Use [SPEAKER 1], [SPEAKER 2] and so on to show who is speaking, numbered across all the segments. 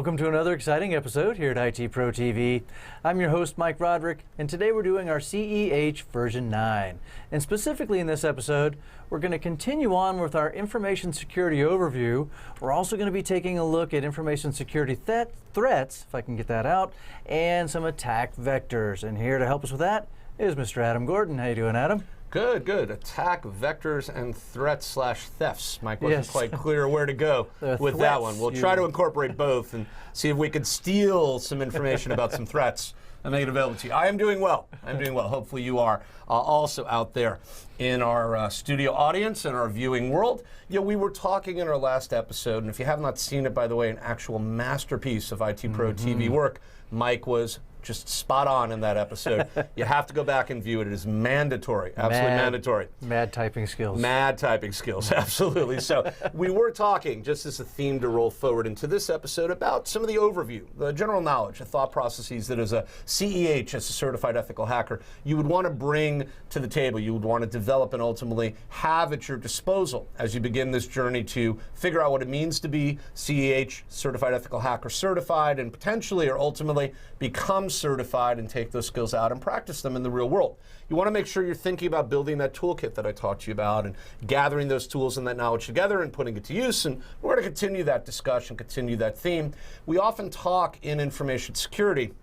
[SPEAKER 1] Welcome to another exciting episode here at IT Pro TV. I'm your host, Mike Roderick, and today we're doing our CEH version 9. And specifically in this episode, we're going to continue on with our information security overview. We're also going to be taking a look at information security threats, if I can get that out, and some attack vectors. And here to help us with that is Mr. Adam Gordon. How you doing, Adam?
[SPEAKER 2] Good, good. Attack vectors and threats/thefts. Mike wasn't quite clear where to go with that one. We'll try to incorporate both and see if we could steal some information about some threats and make it available to you. I am doing well. I'm doing well. Hopefully you are also out there in our studio audience and our viewing world. You know, we were talking in our last episode, and if you have not seen it, by the way, an actual masterpiece of IT Pro TV work, Mike was just spot on in that episode. You have to go back and view it. It is mandatory, absolutely mandatory.
[SPEAKER 1] Mad typing skills.
[SPEAKER 2] Mad typing skills, absolutely. So we were talking, just as a theme to roll forward into this episode, about some of the overview, the general knowledge, the thought processes that as a CEH, as a certified ethical hacker, you would want to bring to the table, you would want to develop and ultimately have at your disposal as you begin this journey to figure out what it means to be CEH, certified ethical hacker certified, and potentially or ultimately become certified and take those skills out and practice them in the real world. You want to make sure you're thinking about building that toolkit that I talked to you about and gathering those tools and that knowledge together and putting it to use. And we're going to continue that discussion, continue that theme. We often talk in information security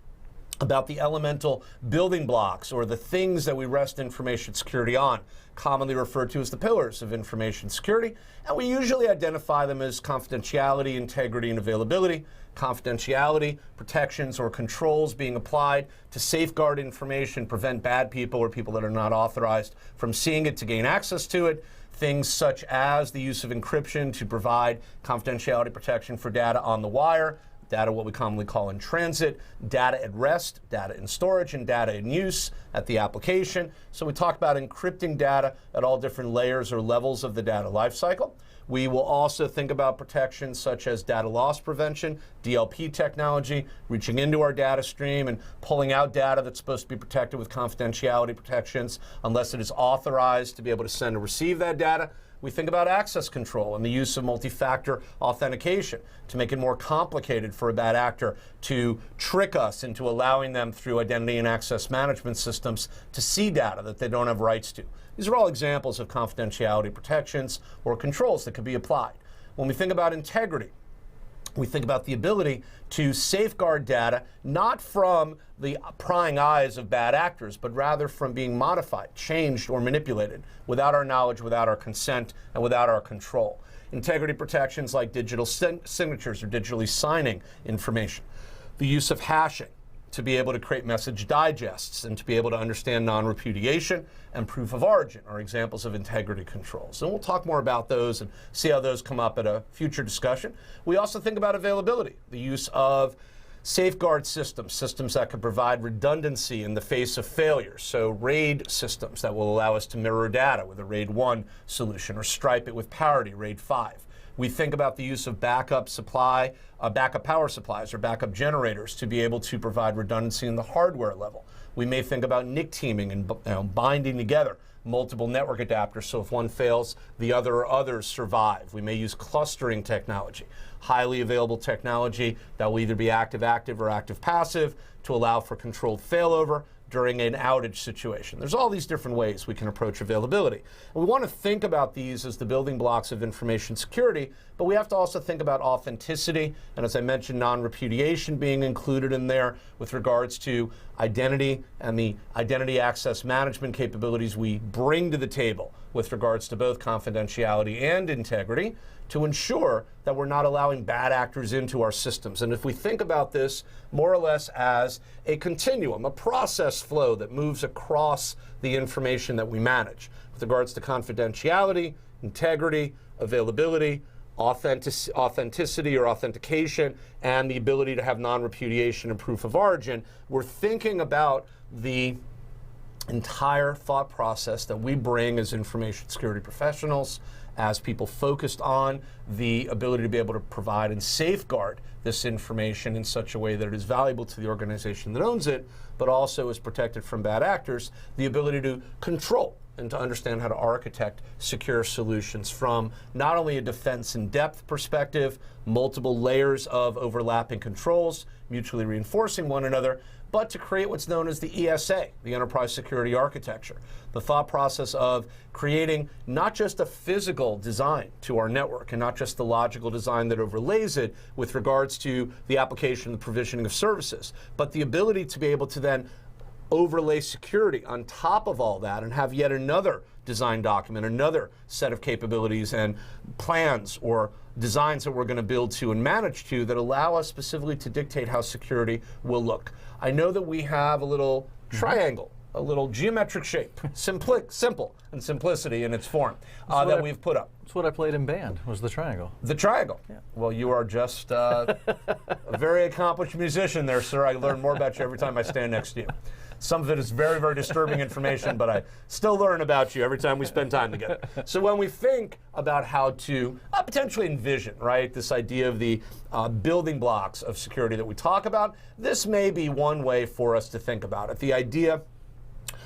[SPEAKER 2] about the elemental building blocks or the things that we rest information security on, commonly referred to as the pillars of information security. And we usually identify them as confidentiality, integrity, and availability. Confidentiality, protections, or controls being applied to safeguard information, prevent bad people or people that are not authorized from seeing it to gain access to it. Things such as the use of encryption to provide confidentiality protection for data on the wire, data what we commonly call in transit, data at rest, data in storage, and data in use at the application. So we talk about encrypting data at all different layers or levels of the data lifecycle. We will also think about protections such as data loss prevention, DLP technology, reaching into our data stream and pulling out data that's supposed to be protected with confidentiality protections unless it is authorized to be able to send or receive that data. We think about access control and the use of multi-factor authentication to make it more complicated for a bad actor to trick us into allowing them through identity and access management systems to see data that they don't have rights to. These are all examples of confidentiality protections or controls that could be applied. When we think about integrity, we think about the ability to safeguard data not from the prying eyes of bad actors, but rather from being modified, changed, or manipulated without our knowledge, without our consent, and without our control. Integrity protections like digital signatures or digitally signing information. The use of hashing to be able to create message digests and to be able to understand non-repudiation and proof of origin are examples of integrity controls. And we'll talk more about those and see how those come up at a future discussion. We also think about availability, the use of safeguard systems, systems that could provide redundancy in the face of failure. So RAID systems that will allow us to mirror data with a RAID 1 solution or stripe it with parity, RAID 5. We think about the use of backup power supplies or backup generators to be able to provide redundancy in the hardware level. We may think about NIC teaming and binding together multiple network adapters so if one fails, the other or others survive. We may use clustering technology, highly available technology that will either be active-active or active-passive to allow for controlled failover during an outage situation. There's all these different ways we can approach availability. And we want to think about these as the building blocks of information security, but we have to also think about authenticity, and as I mentioned, non-repudiation being included in there with regards to identity and the identity access management capabilities we bring to the table with regards to both confidentiality and integrity to ensure that we're not allowing bad actors into our systems. And if we think about this more or less as a continuum, a process flow that moves across the information that we manage with regards to confidentiality, integrity, availability, authenticity or authentication, and the ability to have non-repudiation and proof of origin, we're thinking about the entire thought process that we bring as information security professionals, as people focused on the ability to be able to provide and safeguard this information in such a way that it is valuable to the organization that owns it, but also is protected from bad actors, the ability to control and to understand how to architect secure solutions from not only a defense in depth perspective, multiple layers of overlapping controls, mutually reinforcing one another, but to create what's known as the ESA, the Enterprise Security Architecture. The thought process of creating not just a physical design to our network and not just the logical design that overlays it with regards to the application and the provisioning of services, but the ability to be able to then overlay security on top of all that and have yet another design document, another set of capabilities and plans or designs that we're going to build to and manage to that allow us specifically to dictate how security will look. I know that we have a little triangle, a little geometric shape, simple and simplicity in its form that we've put up.
[SPEAKER 1] That's what I played in band, was the triangle.
[SPEAKER 2] The triangle?
[SPEAKER 1] Yeah.
[SPEAKER 2] Well, you are just a very accomplished musician there, sir. I learn more about you every time I stand next to you. Some of it is very, very disturbing information, but I still learn about you every time we spend time together. So when we think about how to potentially envision, right, this idea of the building blocks of security that we talk about, this may be one way for us to think about it. The idea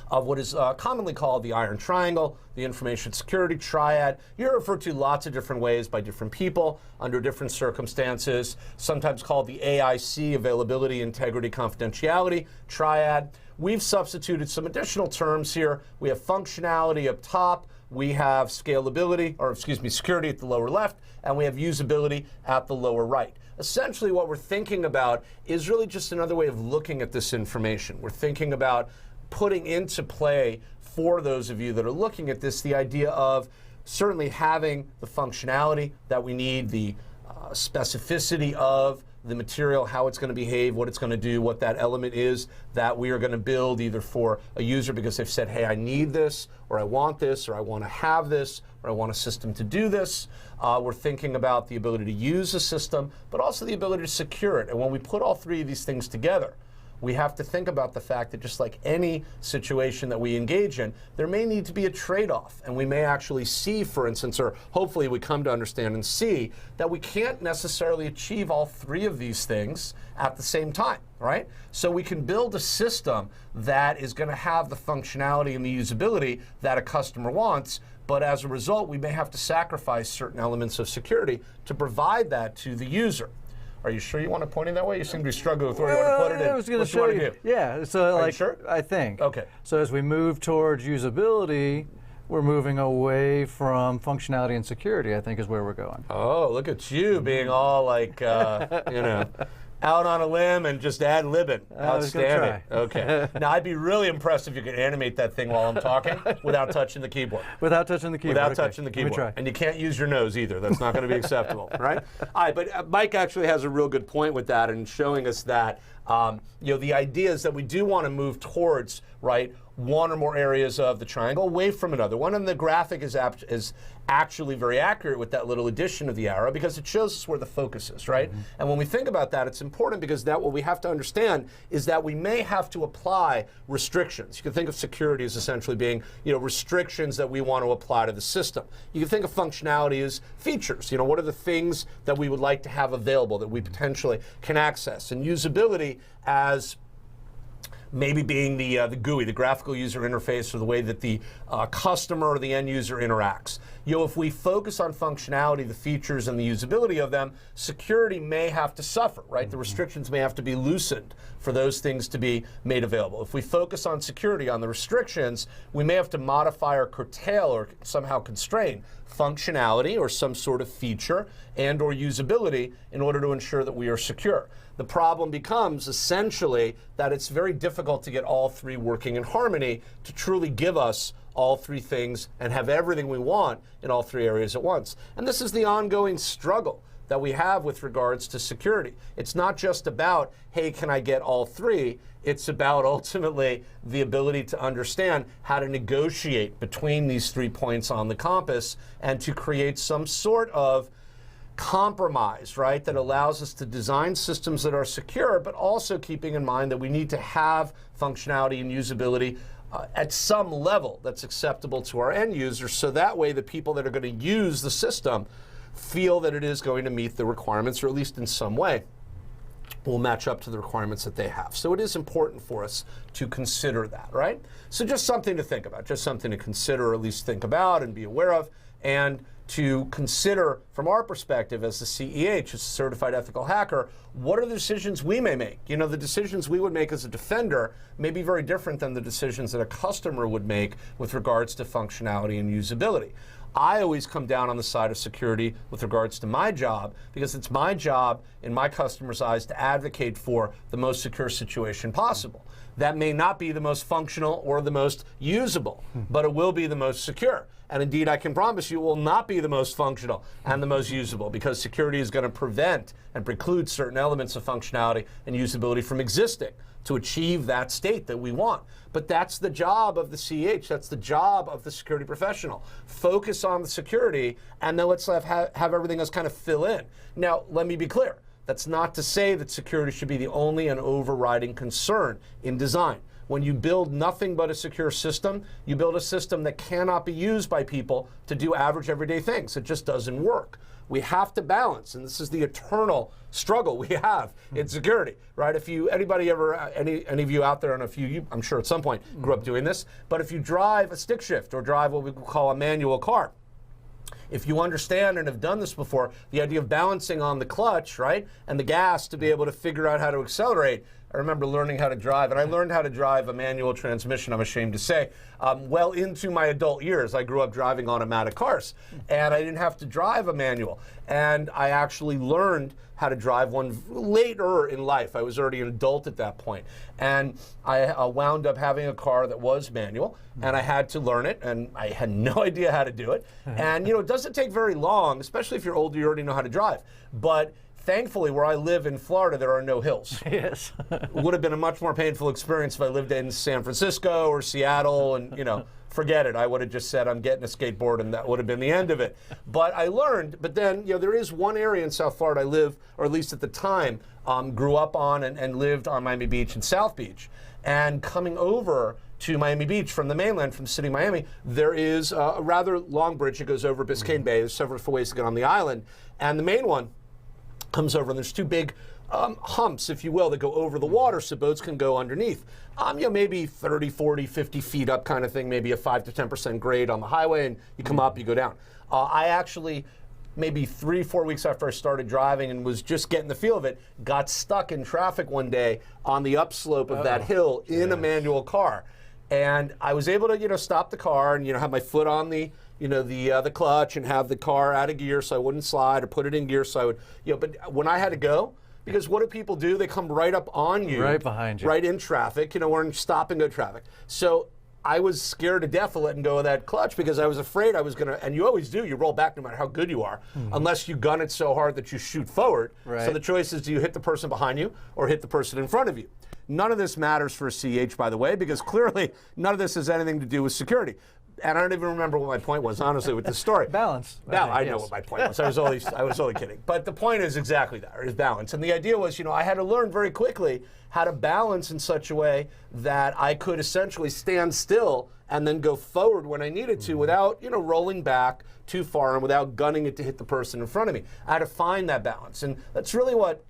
[SPEAKER 2] of what is commonly called the iron triangle, the information security triad. You're referred to lots of different ways by different people under different circumstances, sometimes called the AIC, availability, integrity, confidentiality triad. We've substituted some additional terms here. We have functionality up top, we have scalability, or excuse me, security at the lower left, and we have usability at the lower right. Essentially what we're thinking about is really just another way of looking at this information. We're thinking about putting into play, for those of you that are looking at this, the idea of certainly having the functionality that we need, the specificity of the material, how it's going to behave, what it's going to do, what that element is that we are going to build either for a user because they've said, hey, I need this, or I want this, or I want to have this, or I want a system to do this. We're thinking about the ability to use a system, but also the ability to secure it. And when we put all three of these things together, we have to think about the fact that just like any situation that we engage in, there may need to be a trade-off. And we may actually see, for instance, or hopefully we come to understand and see that we can't necessarily achieve all three of these things at the same time, right? So we can build a system that is going to have the functionality and the usability that a customer wants, but as a result, we may have to sacrifice certain elements of security to provide that to the user. Are you sure you want to point it that way? You seem to be struggling with where you want to put it in.
[SPEAKER 1] I was going to
[SPEAKER 2] What
[SPEAKER 1] show
[SPEAKER 2] you
[SPEAKER 1] you.
[SPEAKER 2] want to do?
[SPEAKER 1] Yeah, so
[SPEAKER 2] Are
[SPEAKER 1] like,
[SPEAKER 2] you sure?
[SPEAKER 1] I think.
[SPEAKER 2] Okay.
[SPEAKER 1] So as we move towards usability, we're moving away from functionality and security, I think is where we're going.
[SPEAKER 2] Oh, look at you being all like, you know, out on a limb and just ad-libbing. Outstanding. Okay. Now, I'd be really impressed if you could animate that thing while I'm talking without touching the keyboard.
[SPEAKER 1] Without touching the keyboard.
[SPEAKER 2] Without
[SPEAKER 1] okay.
[SPEAKER 2] touching the keyboard.
[SPEAKER 1] Let me try.
[SPEAKER 2] And you can't use your nose either. That's not going to be acceptable, right? All right, but Mike actually has a real good point with that and showing us that, you know, the idea is that we do want to move towards, right, one or more areas of the triangle away from another one, and the graphic is actually very accurate with that little addition of the arrow because it shows us where the focus is, right? Mm-hmm. And when we think about that, it's important because that what we have to understand is that we may have to apply restrictions. You can think of security as essentially being, you know, restrictions that we want to apply to the system. You can think of functionality as features. You know, what are the things that we would like to have available that we potentially can access, and usability as maybe being the GUI, the graphical user interface, or the way that the customer or the end user interacts. You know, if we focus on functionality, the features, and the usability of them, security may have to suffer, right? Mm-hmm. The restrictions may have to be loosened for those things to be made available. If we focus on security, on the restrictions, we may have to modify or curtail or somehow constrain functionality or some sort of feature and or usability in order to ensure that we are secure. The problem becomes essentially that it's very difficult to get all three working in harmony to truly give us all three things and have everything we want in all three areas at once. And this is the ongoing struggle that we have with regards to security. It's not just about, hey, can I get all three? It's about ultimately the ability to understand how to negotiate between these 3 points on the compass and to create some sort of compromise, right, that allows us to design systems that are secure, but also keeping in mind that we need to have functionality and usability at some level that's acceptable to our end users, so that way the people that are going to use the system feel that it is going to meet the requirements, or at least in some way. will match up to the requirements that they have. So it is important for us to consider that, right? So just something to think about, just something to consider, or at least think about and be aware of, and to consider from our perspective as the CEH, as a certified ethical hacker, what are the decisions we may make? You know, the decisions we would make as a defender may be very different than the decisions that a customer would make with regards to functionality and usability. I always come down on the side of security with regards to my job, because it's my job in my customer's eyes to advocate for the most secure situation possible. That may not be the most functional or the most usable, but it will be the most secure. And indeed, I can promise you it will not be the most functional and the most usable, because security is going to prevent and preclude certain elements of functionality and usability from existing to achieve that state that we want. But that's the job of the CEH. That's the job of the security professional. Focus on the security, and then let's have everything else kind of fill in. Now, let me be clear. That's not to say that security should be the only and overriding concern in design. When you build nothing but a secure system, you build a system that cannot be used by people to do average everyday things. It just doesn't work. We have to balance, and this is the eternal struggle we have in security, right? If you, anybody ever, any of you out there, and if you, I'm sure at some point grew up doing this, but if you drive a stick shift or drive what we call a manual car, if you understand and have done this before, the idea of balancing on the clutch, right, and the gas to be able to figure out how to accelerate. I remember learning how to drive, and I learned how to drive a manual transmission, I'm ashamed to say, well into my adult years. I grew up driving automatic cars, and I didn't have to drive a manual. And I actually learned how to drive one later in life. I was already an adult at that point. And I wound up having a car that was manual, and I had to learn it, and I had no idea how to do it. And, you know, it doesn't take very long, especially if you're older, you already know how to drive. But thankfully, where I live in Florida, there are no hills.
[SPEAKER 1] Yes.
[SPEAKER 2] It would have been a much more painful experience if I lived in San Francisco or Seattle, and, you know, forget it. I would have just said, I'm getting a skateboard, and that would have been the end of it. But I learned, but then, you know, there is one area in South Florida I live, or at least at the time, grew up on and lived on Miami Beach and South Beach. And coming over to Miami Beach from the mainland, from the city of Miami, there is a rather long bridge that goes over Biscayne Bay. There's several different ways to get on the island. And the main one comes over, and there's two big humps, if you will, that go over the water so boats can go underneath. You know, maybe 30, 40, 50 feet up kind of thing, maybe a 5 to 10% grade on the highway, and you come up, you go down. I actually, maybe 3-4 weeks after I started driving and was just getting the feel of it, got stuck in traffic one day on the upslope of that hill in a manual car. And I was able to, you know, stop the car and, you know, have my foot on the, you know, the clutch and have the car out of gear so I wouldn't slide, or put it in gear so I would, you know, but when I had to go, because what do people do? They come right up on you.
[SPEAKER 1] Right behind you.
[SPEAKER 2] Right in traffic, you know, we're in stop and go traffic. So I was scared to death of letting go of that clutch, because I was afraid I was going to, and you always do, you roll back no matter how good you are, unless you gun it so hard that you shoot forward.
[SPEAKER 1] Right.
[SPEAKER 2] So the choice is, do you hit the person behind you or hit the person in front of you? None of this matters for a CEH, by the way, because clearly none of this has anything to do with security. And I don't even remember what my point was, honestly, with this story.
[SPEAKER 1] Balance.
[SPEAKER 2] Now, I know what my point was. I was only kidding. But the point is exactly that, is balance. And the idea was, you know, I had to learn very quickly how to balance in such a way that I could essentially stand still and then go forward when I needed to without, you know, rolling back too far and without gunning it to hit the person in front of me. I had to find that balance. And that's really what,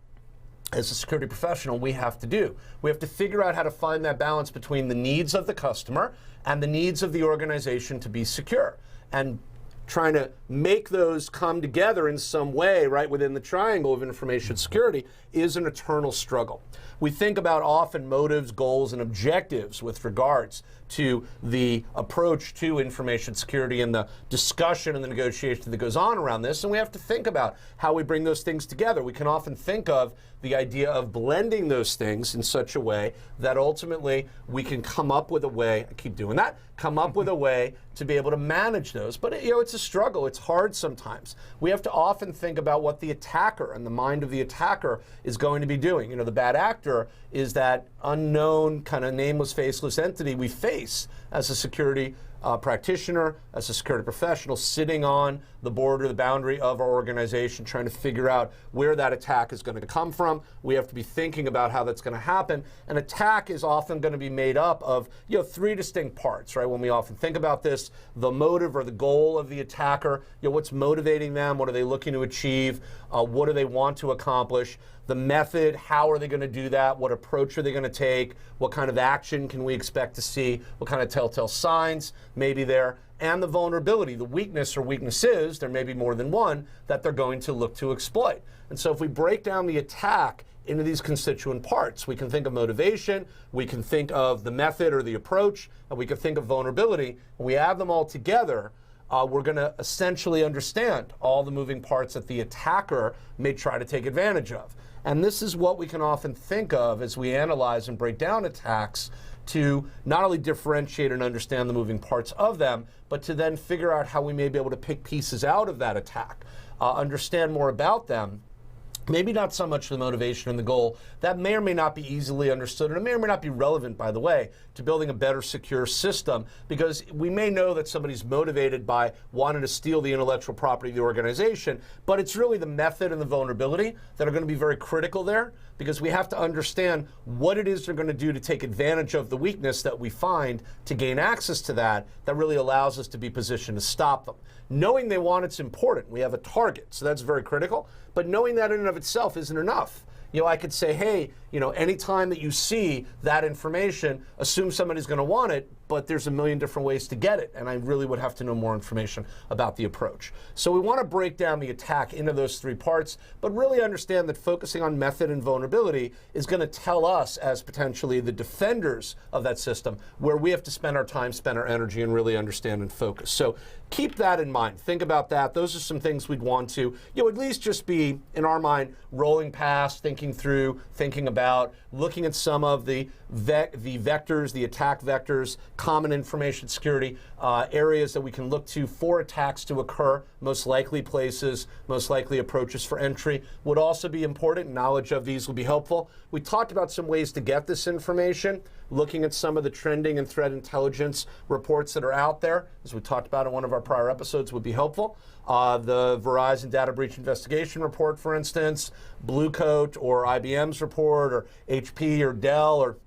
[SPEAKER 2] as a security professional, we have to do. We have to figure out how to find that balance between the needs of the customer and the needs of the organization to be secure. And trying to make those come together in some way, right, within the triangle of information security is an eternal struggle. We think about often motives, goals, and objectives with regards to the approach to information security and the discussion and the negotiation that goes on around this, and we have to think about how we bring those things together. We can often think of the idea of blending those things in such a way that ultimately we can come up with a way, I keep doing that, come up with a way to be able to manage those. But, you know, it's a struggle. It's hard sometimes. We have to often think about what the attacker and the mind of the attacker is going to be doing. You know, the bad actor is that unknown, kind of nameless, faceless entity we face as a security practitioner, as a security professional, sitting on the border, the boundary of our organization, trying to figure out where that attack is going to come from. We have to be thinking about how that's going to happen. An attack is often going to be made up of, you know, 3 distinct parts, right? When we often think about this, the motive or the goal of the attacker, you know, what's motivating them, what are they looking to achieve, what do they want to accomplish. the method, how are they going to do that, what approach are they going to take, what kind of action can we expect to see, what kind of telltale signs may be there, and the vulnerability, the weakness or weaknesses, there may be more than one, that they're going to look to exploit. And so if we break down the attack into these constituent parts, we can think of motivation, we can think of the method or the approach, and we can think of vulnerability. When we add them all together, we're going to essentially understand all the moving parts that the attacker may try to take advantage of. And this is what we can often think of as we analyze and break down attacks, to not only differentiate and understand the moving parts of them, but to then figure out how we may be able to pick pieces out of that attack, understand more about them. Maybe not so much the motivation and the goal. That may or may not be easily understood, and it may or may not be relevant, by the way, to building a better secure system, because we may know that somebody's motivated by wanting to steal the intellectual property of the organization, but it's really the method and the vulnerability that are going to be very critical there, because we have to understand what it is they're going to do to take advantage of the weakness that we find to gain access to that really allows us to be positioned to stop them. Knowing they want it's important. We have a target, so that's very critical. But knowing that in and of itself isn't enough. I could say, hey, anytime that you see that information, assume somebody's going to want it, but there's a million different ways to get it, and I really would have to know more information about the approach. So we want to break down the attack into those three parts, but really understand that focusing on method and vulnerability is going to tell us, as potentially the defenders of that system, where we have to spend our time, spend our energy, and really understand and focus. So keep that in mind. Think about that. Those are some things we'd want to, at least just be, in our mind, rolling past, thinking through, thinking about, looking at some of the vectors, the attack vectors, common information security areas that we can look to for attacks to occur, most likely places, most likely approaches for entry would also be important. Knowledge of these will be helpful. We talked about some ways to get this information, looking at some of the trending and threat intelligence reports that are out there, as we talked about in one of our prior episodes, would be helpful. The Verizon Data Breach Investigation Report, for instance, Blue Coat or IBM's report, or HP or Dell, or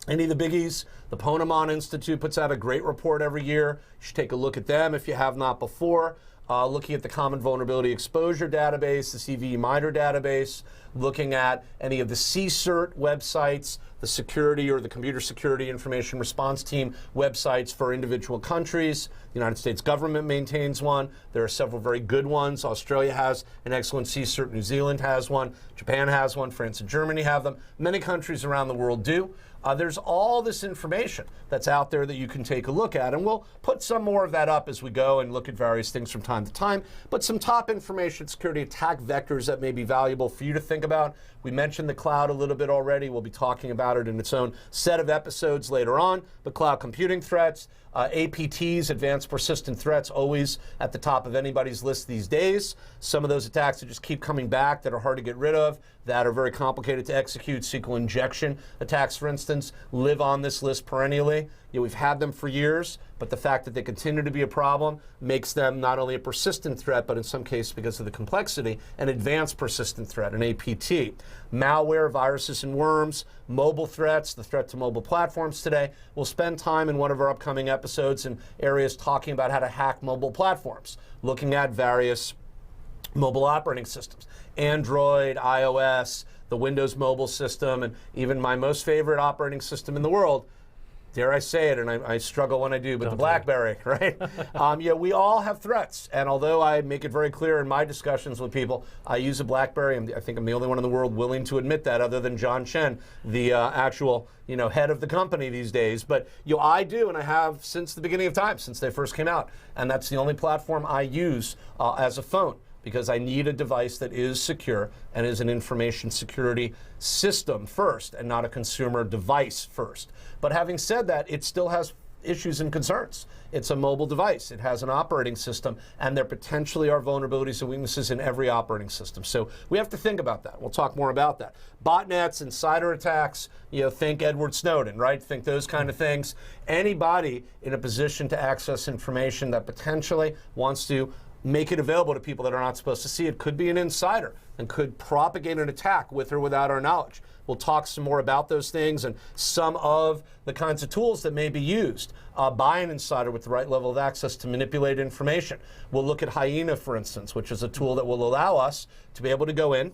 [SPEAKER 2] any of the biggies. The Ponemon Institute puts out a great report every year. You should take a look at them if you have not before. Looking at the Common Vulnerability Exposure Database, the CVE MITRE database, looking at any of the CCERT websites, the security or the Computer Security Information Response Team websites for individual countries. The United States government maintains one. There are several very good ones. Australia has an excellent CCERT. New Zealand has one. Japan has one. France and Germany have them. Many countries around the world do. There's all this information that's out there that you can take a look at, and we'll put some more of that up as we go and look at various things from time to time, but some top information security attack vectors that may be valuable for you to think about. We mentioned the cloud a little bit already. We'll be talking about it in its own set of episodes later on, but cloud computing threats, APTs, advanced persistent threats, always at the top of anybody's list these days. Some of those attacks that just keep coming back, that are hard to get rid of, that are very complicated to execute. SQL injection attacks, for instance, live on this list perennially. We've had them for years, but the fact that they continue to be a problem makes them not only a persistent threat, but in some cases, because of the complexity, an advanced persistent threat, an APT. Malware, viruses, and worms, mobile threats, the threat to mobile platforms today. We'll spend time in one of our upcoming episodes in areas talking about how to hack mobile platforms, looking at various mobile operating systems, Android, iOS, the Windows mobile system, and even my most favorite operating system in the world, dare I say it, and I struggle when I do, but the BlackBerry, right? We all have threats, and although I make it very clear in my discussions with people, I use a BlackBerry, and I think I'm the only one in the world willing to admit that, other than John Chen, the actual head of the company these days. But I do, and I have since the beginning of time, since they first came out, and that's the only platform I use as a phone, because I need a device that is secure and is an information security system first and not a consumer device first. But having said that, it still has issues and concerns. It's a mobile device. It has an operating system, and there potentially are vulnerabilities and weaknesses in every operating system. So we have to think about that. We'll talk more about that. Botnets, insider attacks, think Edward Snowden, right? Think those kind of things. Anybody in a position to access information that potentially wants to make it available to people that are not supposed to see it could be an insider and could propagate an attack with or without our knowledge. We'll talk some more about those things and some of the kinds of tools that may be used by an insider with the right level of access to manipulate information. We'll look at Hyena, for instance, which is a tool that will allow us to be able to go in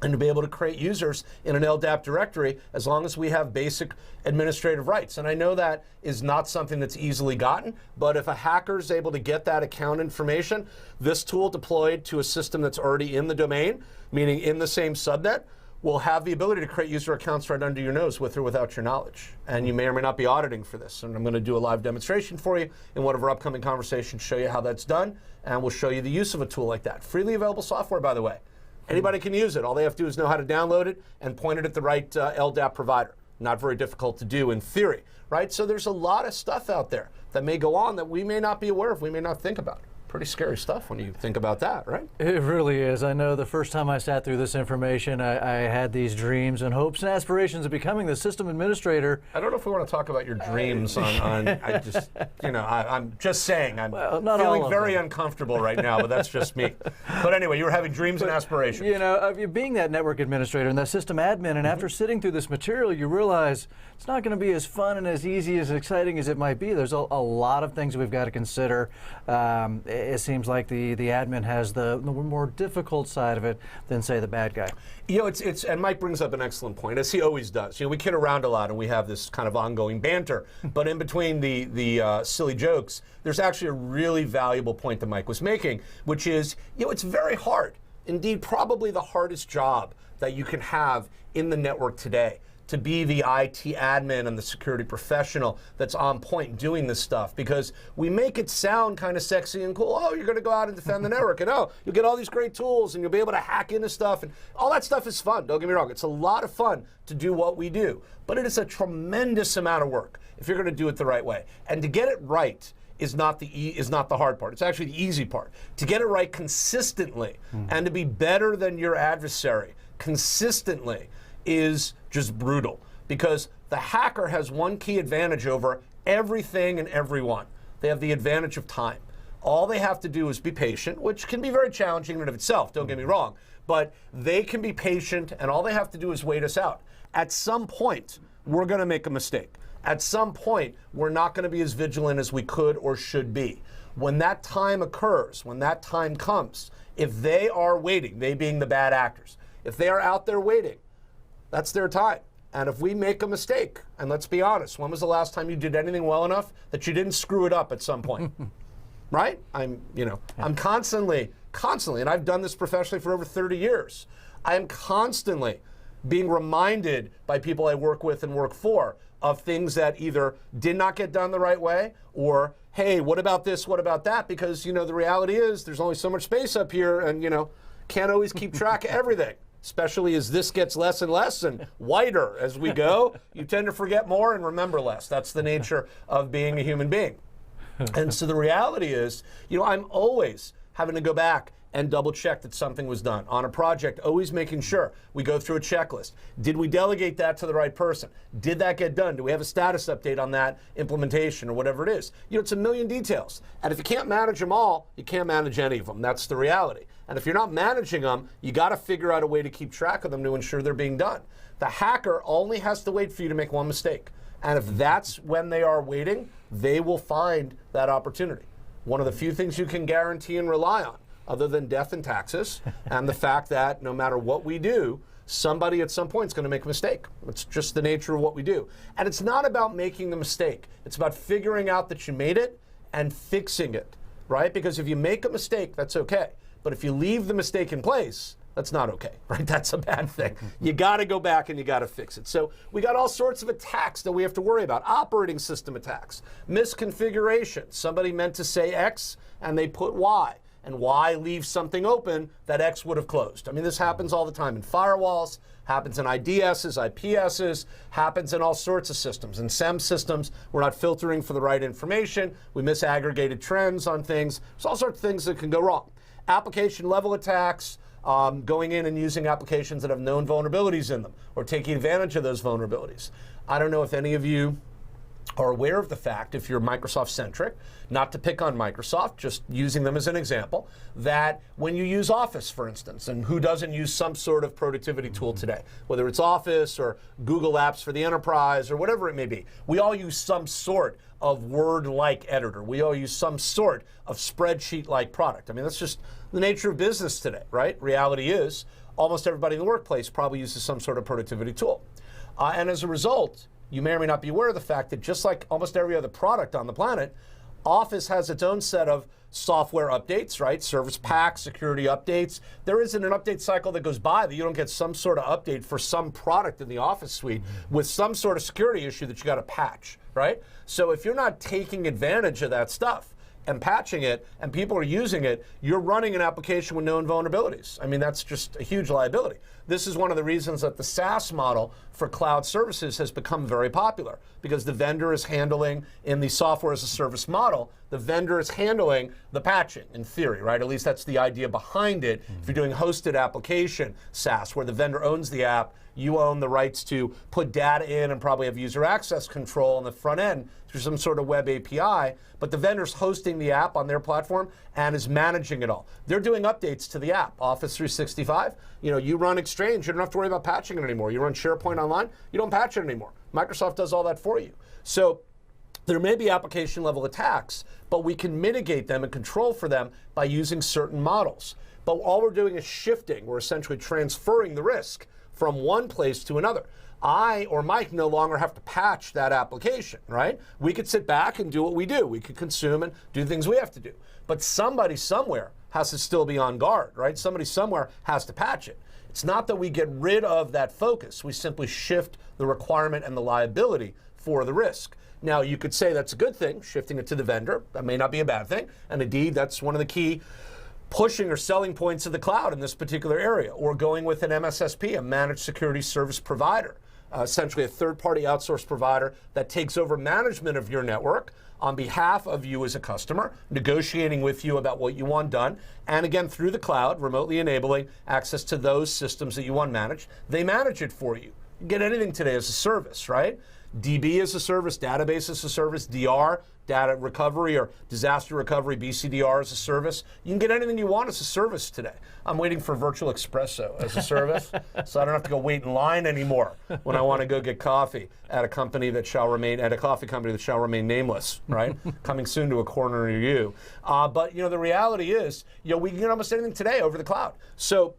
[SPEAKER 2] and to be able to create users in an LDAP directory as long as we have basic administrative rights. And I know that is not something that's easily gotten, but if a hacker is able to get that account information, this tool deployed to a system that's already in the domain, meaning in the same subnet, will have the ability to create user accounts right under your nose with or without your knowledge. And you may or may not be auditing for this. And I'm going to do a live demonstration for you in one of our upcoming conversations, show you how that's done, and we'll show you the use of a tool like that. Freely available software, by the way. Anybody can use it. All they have to do is know how to download it and point it at the right LDAP provider. Not very difficult to do in theory, right? So there's a lot of stuff out there that may go on that we may not be aware of, we may not think about. Pretty scary stuff when you think about that, right?
[SPEAKER 1] It really is. I know the first time I sat through this information, I had these dreams and hopes and aspirations of becoming the system administrator.
[SPEAKER 2] I don't know if we want to talk about your dreams I just, I'm just saying, I'm feeling very uncomfortable right now, but that's just me. But anyway, you were having dreams and aspirations.
[SPEAKER 1] You know, being that network administrator and that system admin, and after sitting through this material, you realize it's not going to be as fun and as easy, as exciting as it might be. There's a lot of things we've got to consider. It seems like the admin has the more difficult side of it than, say, the bad guy.
[SPEAKER 2] You know, it's and Mike brings up an excellent point, as he always does. You know, we kid around a lot and we have this kind of ongoing banter, but in between the silly jokes, there's actually a really valuable point that Mike was making, which is, you know, it's very hard, indeed probably the hardest job that you can have in the network today, to be the IT admin and the security professional that's on point doing this stuff, because we make it sound kind of sexy and cool. Oh, you're going to go out and defend the network, and oh, you'll get all these great tools and you'll be able to hack into stuff, and all that stuff is fun. Don't get me wrong. It's a lot of fun to do what we do, but it is a tremendous amount of work if you're going to do it the right way. And to get it right is not the hard part. It's actually the easy part. To get it right consistently and to be better than your adversary consistently is just brutal, because the hacker has one key advantage over everything and everyone. They have the advantage of time. All they have to do is be patient, which can be very challenging in and of itself, don't get me wrong, but they can be patient, and all they have to do is wait us out. At some point, we're going to make a mistake. At some point, we're not going to be as vigilant as we could or should be. When that time occurs, when that time comes, if they are waiting, they being the bad actors, if they are out there waiting, that's their time. And if we make a mistake, and let's be honest, when was the last time you did anything well enough that you didn't screw it up at some point? Right? I'm constantly, and I've done this professionally for over 30 years. I am constantly being reminded by people I work with and work for of things that either did not get done the right way, or, hey, what about this, what about that? Because, the reality is there's only so much space up here, and, can't always keep track of everything. Especially as this gets less and less and whiter as we go, you tend to forget more and remember less. That's the nature of being a human being. And so the reality is, I'm always having to go back and double check that something was done. On a project, always making sure we go through a checklist. Did we delegate that to the right person? Did that get done? Do we have a status update on that implementation or whatever it is? It's a million details. And if you can't manage them all, you can't manage any of them. That's the reality. And if you're not managing them, you got to figure out a way to keep track of them to ensure they're being done. The hacker only has to wait for you to make one mistake. And if that's when they are waiting, they will find that opportunity. One of the few things you can guarantee and rely on, other than death and taxes, and the fact that no matter what we do, somebody at some point is going to make a mistake. It's just the nature of what we do. And it's not about making the mistake. It's about figuring out that you made it and fixing it, right? Because if you make a mistake, that's okay. But if you leave the mistake in place, that's not okay, right? That's a bad thing. You got to go back and you got to fix it. So we got all sorts of attacks that we have to worry about. Operating system attacks, misconfiguration. Somebody meant to say X and they put Y. And Y leaves something open that X would have closed. I mean, this happens all the time in firewalls, happens in IDSs, IPSs, happens in all sorts of systems. In SEM systems, we're not filtering for the right information. We misaggregated trends on things. There's all sorts of things that can go wrong. Application level attacks, going in and using applications that have known vulnerabilities in them or taking advantage of those vulnerabilities. I don't know if any of you are aware of the fact, if you're Microsoft-centric, not to pick on Microsoft, just using them as an example, that when you use Office, for instance, and who doesn't use some sort of productivity tool today, whether it's Office or Google Apps for the enterprise or whatever it may be, we all use some sort of Word-like editor. We all use some sort of spreadsheet-like product. I mean, that's just the nature of business today, right? Reality is, almost everybody in the workplace probably uses some sort of productivity tool. And as a result, you may or may not be aware of the fact that just like almost every other product on the planet, Office has its own set of software updates, right? Service packs, security updates. There isn't an update cycle that goes by that you don't get some sort of update for some product in the Office suite with some sort of security issue that you got to patch, right? So if you're not taking advantage of that stuff and patching it, and people are using it, you're running an application with known vulnerabilities. I mean, that's just a huge liability. This is one of the reasons that the SaaS model for cloud services has become very popular, because the vendor is handling, in the software as a service model, the vendor is handling the patching, in theory, right? At least that's the idea behind it. If you're doing hosted application SaaS, where the vendor owns the app, you own the rights to put data in and probably have user access control on the front end through some sort of web API, but the vendor's hosting the app on their platform and is managing it all. They're doing updates to the app. Office 365, you run Exchange, you don't have to worry about patching it anymore. You run SharePoint Online, you don't patch it anymore. Microsoft does all that for you. So there may be application level attacks, but we can mitigate them and control for them by using certain models. But all we're doing is shifting. We're essentially transferring the risk from one place to another. I or Mike no longer have to patch that application, right? We could sit back and do what we do. We could consume and do things we have to do. But somebody somewhere has to still be on guard, right? Somebody somewhere has to patch it. It's not that we get rid of that focus. We simply shift the requirement and the liability for the risk. Now, you could say that's a good thing, shifting it to the vendor. That may not be a bad thing. And indeed, that's one of the key pushing or selling points of the cloud in this particular area, or going with an MSSP, a managed security service provider, essentially a third-party outsourced provider that takes over management of your network on behalf of you as a customer, negotiating with you about what you want done, and again, through the cloud, remotely enabling access to those systems that you want managed. They manage it for you. You get anything today as a service, right? DB as a service, database as a service, DR, data recovery or disaster recovery, BCDR as a service. You can get anything you want as a service today. I'm waiting for virtual espresso as a service, so I don't have to go wait in line anymore when I want to go get coffee at a company that shall remain, at a coffee company that shall remain nameless, right? Coming soon to a corner near you. But the reality is, we can get almost anything today over the cloud. So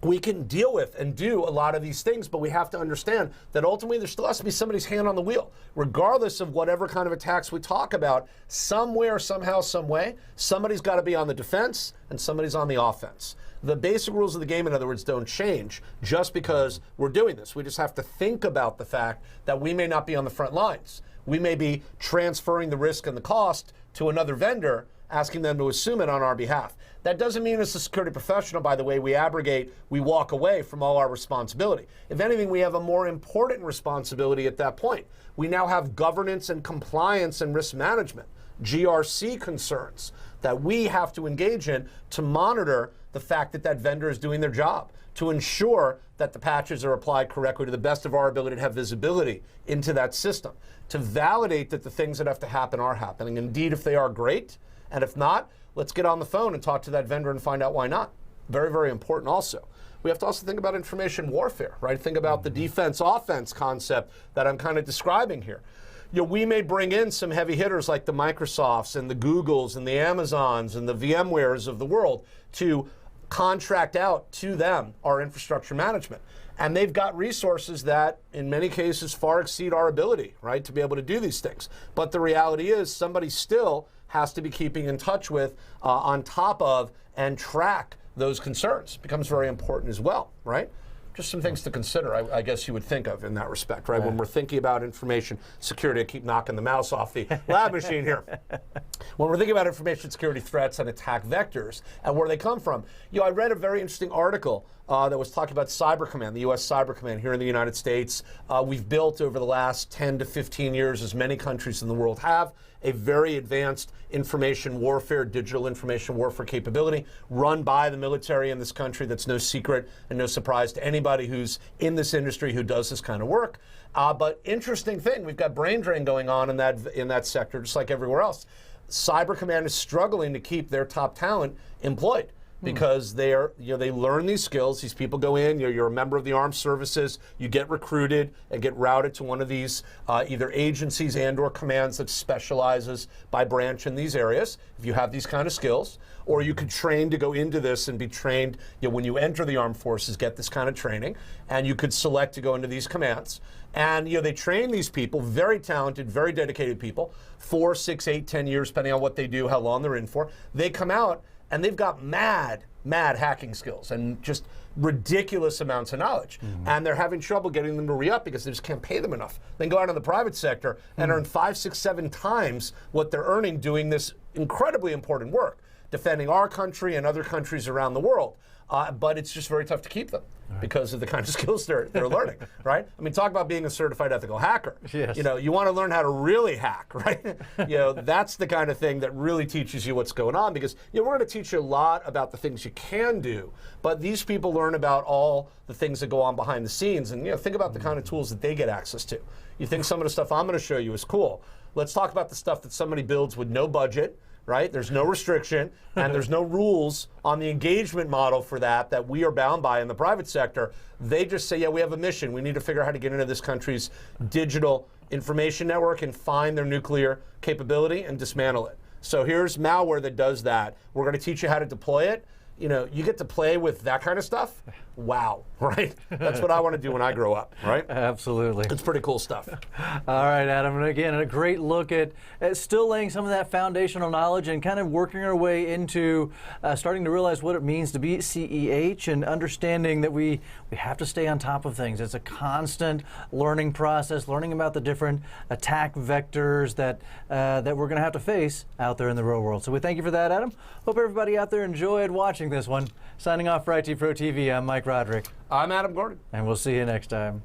[SPEAKER 2] we can deal with and do a lot of these things, but we have to understand that ultimately there still has to be somebody's hand on the wheel. Regardless of whatever kind of attacks we talk about, somewhere, somehow, some way, somebody's got to be on the defense and somebody's on the offense. The basic rules of the game, in other words, don't change just because we're doing this. We just have to think about the fact that we may not be on the front lines. We may be transferring the risk and the cost to another vendor, asking them to assume it on our behalf. That doesn't mean as a security professional, by the way, we abrogate, we walk away from all our responsibility. If anything, we have a more important responsibility at that point. We now have governance and compliance and risk management, GRC concerns, that we have to engage in to monitor the fact that that vendor is doing their job, to ensure that the patches are applied correctly to the best of our ability to have visibility into that system, to validate that the things that have to happen are happening. Indeed, if they are, great. And if not, let's get on the phone and talk to that vendor and find out why not. Very, very important also. We have to also think about information warfare, right? Think about the defense-offense concept that I'm kind of describing here. We may bring in some heavy hitters like the Microsofts and the Googles and the Amazons and the VMwares of the world to contract out to them our infrastructure management. And they've got resources that, in many cases, far exceed our ability, right, to be able to do these things. But the reality is somebody still has to be keeping in touch with, on top of, and track those concerns. Becomes very important as well, right? Just some things to consider, I guess you would think of in that respect, right? When we're thinking about information security, I keep knocking the mouse off the lab machine here. When we're thinking about information security threats and attack vectors and where they come from, I read a very interesting article that was talking about Cyber Command, the U.S. Cyber Command here in the United States. We've built over the last 10 to 15 years, as many countries in the world have, a very advanced information warfare, digital information warfare capability run by the military in this country. That's no secret and no surprise to anybody who's in this industry who does this kind of work. But interesting thing, we've got brain drain going on in that sector, just like everywhere else. Cyber Command is struggling to keep their top talent employed. because they learn these skills. These people go in, you're a member of the armed services, you get recruited and get routed to one of these either agencies and or commands that specializes by branch in these areas, if you have these kind of skills. Or you could train to go into this and be trained, when you enter the armed forces, get this kind of training, and you could select to go into these commands. And they train these people, very talented, very dedicated people, 4, 6, 8, 10 years, depending on what they do, how long they're in for. They come out and they've got mad hacking skills and just ridiculous amounts of knowledge. And they're having trouble getting them to re-up because they just can't pay them enough. They can go out in the private sector and earn 5, 6, 7 times what they're earning doing this incredibly important work, defending our country and other countries around the world. But it's just very tough to keep them because of the kind of skills they're learning, right? I mean, talk about being a certified ethical hacker.
[SPEAKER 1] Yes.
[SPEAKER 2] You want to learn how to really hack, right? That's the kind of thing that really teaches you what's going on, because we're going to teach you a lot about the things you can do, but these people learn about all the things that go on behind the scenes, and think about the kind of tools that they get access to. You think some of the stuff I'm going to show you is cool. Let's talk about the stuff that somebody builds with no budget, right? There's no restriction, and there's no rules on the engagement model for that we are bound by in the private sector. They just say, we have a mission. We need to figure out how to get into this country's digital information network and find their nuclear capability and dismantle it. So here's malware that does that. We're going to teach you how to deploy it. You get to play with that kind of stuff. Wow, right? That's what I want to do when I grow up, right?
[SPEAKER 1] Absolutely.
[SPEAKER 2] It's pretty cool stuff.
[SPEAKER 1] All right, Adam, and again, a great look at still laying some of that foundational knowledge and kind of working our way into starting to realize what it means to be CEH and understanding that we have to stay on top of things. It's a constant learning process, learning about the different attack vectors that we're going to have to face out there in the real world. So we thank you for that, Adam. Hope everybody out there enjoyed watching this one. Signing off for IT Pro TV, I'm Mike Roderick.
[SPEAKER 2] I'm Adam Gordon.
[SPEAKER 1] And we'll see you next time.